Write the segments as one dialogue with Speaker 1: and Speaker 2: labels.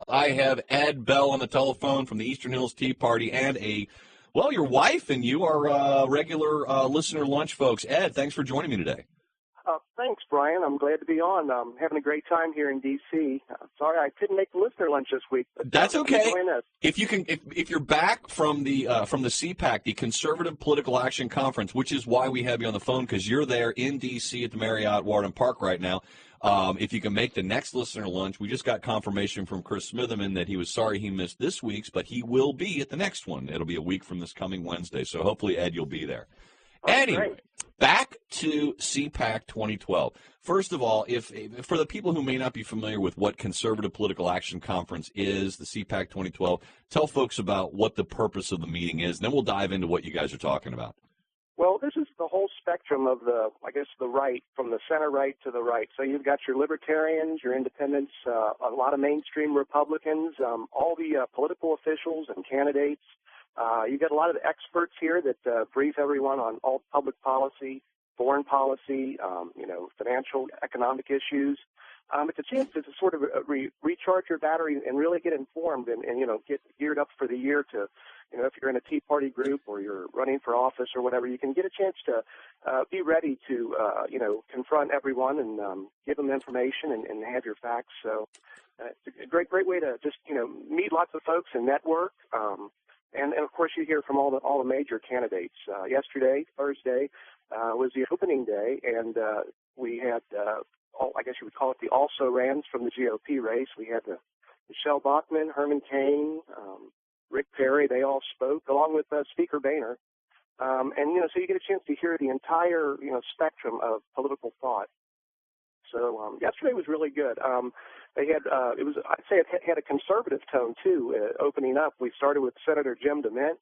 Speaker 1: I have Ed Bell on the telephone from the Eastern Hills Tea Party and your wife and you are regular listener lunch folks. Ed, thanks for joining me today.
Speaker 2: Thanks, Brian. I'm glad to be on. I'm having a great time here in D.C. Sorry I couldn't make the listener lunch this week. But,
Speaker 1: that's okay.
Speaker 2: If
Speaker 1: If you're back from the CPAC, the Conservative Political Action Conference, which is why we have you on the phone, because you're there in D.C. at the Marriott Warden Park right now. If you can make the next listener lunch, we just got confirmation from Chris Smitherman that he was sorry he missed this week's, but he will be at the next one. It'll be a week from this coming Wednesday, so hopefully, Ed, you'll be there. Anyway,
Speaker 2: great.
Speaker 1: Back to CPAC 2012. First of all, if for the people who may not be familiar with what Conservative Political Action Conference is, the CPAC 2012, tell folks about what the purpose of the meeting is, and then we'll dive into what you guys are talking about.
Speaker 2: Well, this is the whole spectrum of the right, from the center right to the right. So you've got your libertarians, your independents, a lot of mainstream Republicans, all the political officials and candidates. You get a lot of experts here that brief everyone on all public policy, foreign policy, financial, economic issues. It's a chance to sort of recharge your battery and really get informed and get geared up for the year to, if you're in a Tea Party group or you're running for office or whatever, you can get a chance to be ready to, confront everyone and give them information and have your facts. So it's a great way to just, meet lots of folks and network. And of course, you hear from all the major candidates. Yesterday, Thursday, was the opening day, and we had, I guess you would call it the also-rans from the GOP race. We had Michelle Bachmann, Herman Cain, Rick Perry. They all spoke, along with Speaker Boehner. And, so you get a chance to hear the entire, spectrum of political thought. So yesterday was really good. They had I'd say it had a conservative tone too. Opening up, we started with Senator Jim DeMint.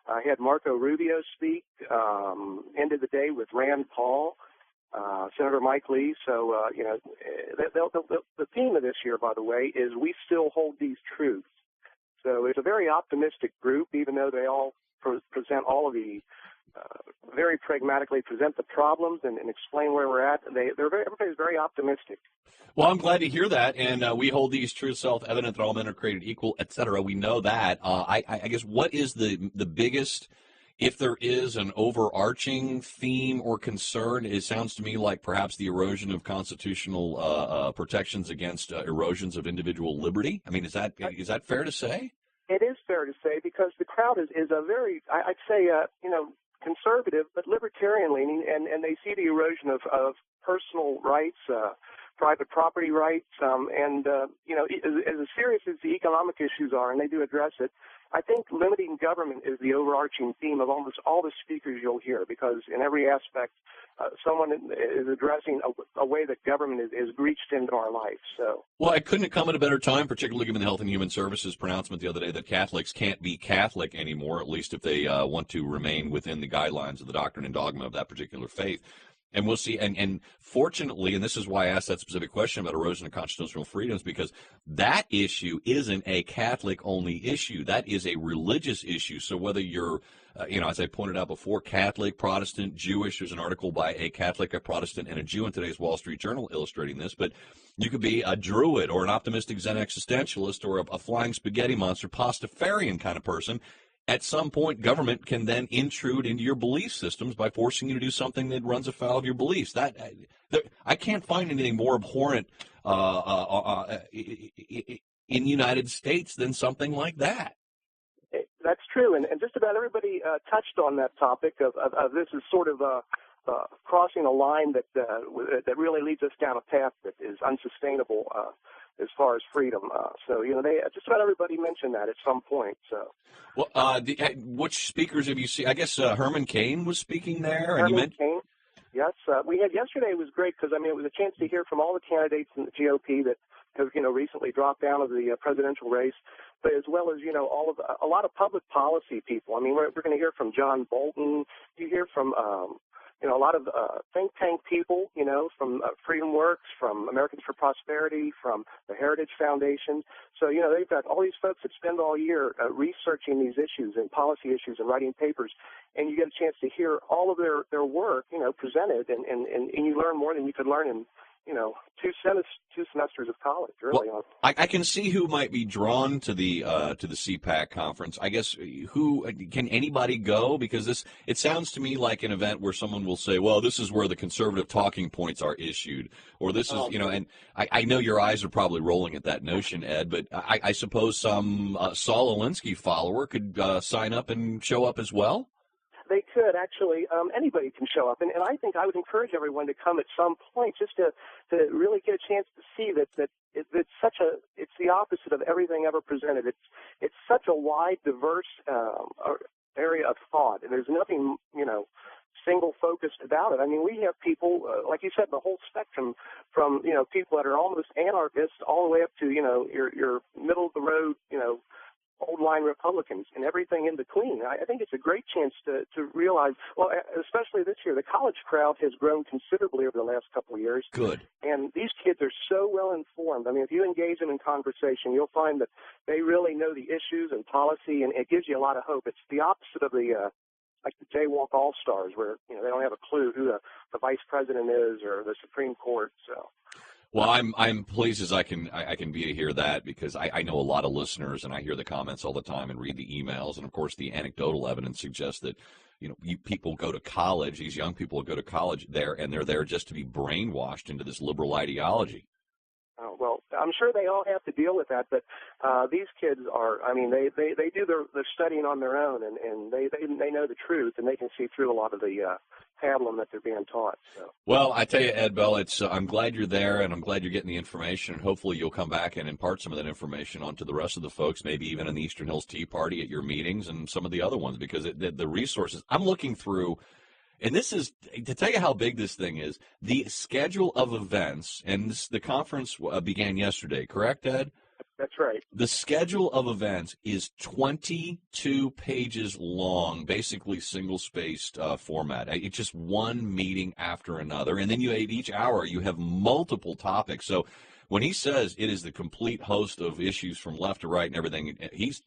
Speaker 2: I had Marco Rubio speak. Ended the day with Rand Paul, Senator Mike Lee. So the theme of this year, by the way, is we still hold these truths. So it's a very optimistic group, even though they all present all of the very pragmatically present the problems and explain where we're at. Everybody's very optimistic.
Speaker 1: Well, I'm glad to hear that, and we hold these truths self-evident that all men are created equal, et cetera. We know that. I guess what is the biggest, if there is an overarching theme or concern, it sounds to me like perhaps the erosion of constitutional protections against erosions of individual liberty. I mean, is that fair to say?
Speaker 2: It is fair to say, because the crowd is a very, I'd say, conservative but libertarian leaning, and they see the erosion of personal rights, private property rights, and as serious as the economic issues are, and they do address it, I think limiting government is the overarching theme of almost all the speakers you'll hear, because in every aspect, someone is addressing a way that government is reached into our life. So,
Speaker 1: well, it couldn't have come at a better time, particularly given the Health and Human Services pronouncement the other day that Catholics can't be Catholic anymore, at least if they want to remain within the guidelines of the doctrine and dogma of that particular faith. And we'll see. And fortunately, and this is why I asked that specific question about erosion of constitutional freedoms, because that issue isn't a Catholic-only issue. That is a religious issue. So whether you're, as I pointed out before, Catholic, Protestant, Jewish, there's an article by a Catholic, a Protestant, and a Jew in today's Wall Street Journal illustrating this, but you could be a Druid or an optimistic Zen existentialist or a flying spaghetti monster, Pastafarian kind of person. At some point, government can then intrude into your belief systems by forcing you to do something that runs afoul of your beliefs. I can't find anything more abhorrent in the United States than something like that.
Speaker 2: That's true, and just about everybody touched on that topic of this is sort of crossing a line that really leads us down a path that is unsustainable as far as freedom. So, they just about everybody mentioned that at some point. So,
Speaker 1: well, which speakers have you seen? I guess Herman Cain was speaking there.
Speaker 2: Herman Cain, yes. We had yesterday was great because it was a chance to hear from all the candidates in the GOP that have recently dropped out of the presidential race, but as well as a lot of public policy people. I mean, we're going to hear from John Bolton. You hear from a lot of think tank people, from Freedom Works, from Americans for Prosperity, from the Heritage Foundation. So, they've got all these folks that spend all year researching these issues and policy issues and writing papers, and you get a chance to hear all of their work, presented, and you learn more than you could learn two semesters of college, really.
Speaker 1: Well, I can see who might be drawn to the CPAC conference. I guess who can anybody go? Because it sounds to me like an event where someone will say, "Well, this is where the conservative talking points are issued," or this is, And I know your eyes are probably rolling at that notion, Ed. But I suppose some Saul Alinsky follower could sign up and show up as well.
Speaker 2: They could, actually. Anybody can show up. And I think I would encourage everyone to come at some point just to really get a chance to see that it's the opposite of everything ever presented. It's such a wide, diverse area of thought. And there's nothing, single-focused about it. I mean, we have people, like you said, the whole spectrum from, people that are almost anarchists all the way up to, your middle-of-the-road, old-line Republicans and everything in between. I think it's a great chance to realize, well, especially this year, the college crowd has grown considerably over the last couple of years.
Speaker 1: Good. And
Speaker 2: these kids are so well informed. I mean, if you engage them in conversation, you'll find that they really know the issues and policy, and it gives you a lot of hope. It's the opposite of like the Jaywalk All-Stars, where they don't have a clue who the vice president is or the Supreme Court. So.
Speaker 1: Well, I'm pleased as I can be to hear that, because I know a lot of listeners, and I hear the comments all the time and read the emails, and of course the anecdotal evidence suggests that people go to college, these young people go to college there, and they're there just to be brainwashed into this liberal ideology.
Speaker 2: Oh, well, I'm sure they all have to deal with that, but these kids are, they do their studying on their own, and they know the truth, and they can see through a lot of the pablum that they're being taught. So.
Speaker 1: Well, I tell you, Ed Bell, I'm glad you're there, and I'm glad you're getting the information, and hopefully you'll come back and impart some of that information onto the rest of the folks, maybe even in the Eastern Hills Tea Party at your meetings and some of the other ones, because the resources, I'm looking through. And this is, to tell you how big this thing is, the schedule of events, and the conference began yesterday, correct, Ed?
Speaker 2: That's right.
Speaker 1: The schedule of events is 22 pages long, basically single-spaced format. It's just one meeting after another. And then at each hour, you have multiple topics. So when he says it is the complete host of issues from left to right and everything,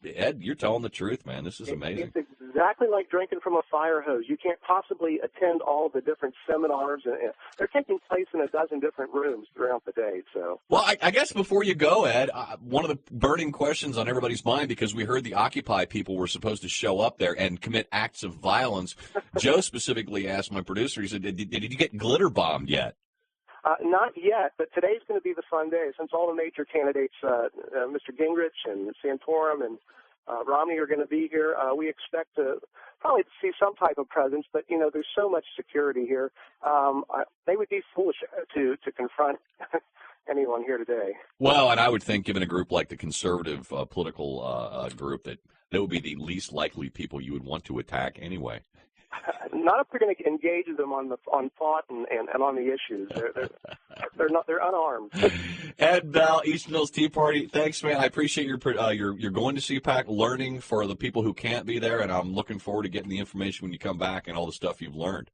Speaker 1: Ed, you're telling the truth, man. This is amazing.
Speaker 2: It's exactly like drinking from a fire hose. You can't possibly attend all the different seminars. They're taking place in a dozen different rooms throughout the day. So,
Speaker 1: well, I guess before you go, Ed, one of the burning questions on everybody's mind, because we heard the Occupy people were supposed to show up there and commit acts of violence. Joe specifically asked my producer, he said, did you get glitter bombed yet?
Speaker 2: Not yet, but today's going to be the fun day. Since all the major candidates, Mr. Gingrich and Santorum and Romney are going to be here, we expect to probably see some type of presence, but, there's so much security here. They would be foolish to confront anyone here today.
Speaker 1: Well, and I would think, given a group like the conservative political group, that would be the least likely people you would want to attack anyway.
Speaker 2: Not if they're going to engage them on thought and on the issues. They're unarmed.
Speaker 1: Ed Bell, Eastern Hills Tea Party. Thanks, man. I appreciate you're going to CPAC, learning for the people who can't be there, and I'm looking forward to getting the information when you come back and all the stuff you've learned.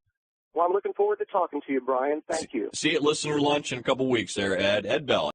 Speaker 2: Well, I'm looking forward to talking to you, Brian. Thank you.
Speaker 1: See you at listener lunch in a couple weeks there, Ed. Ed Bell.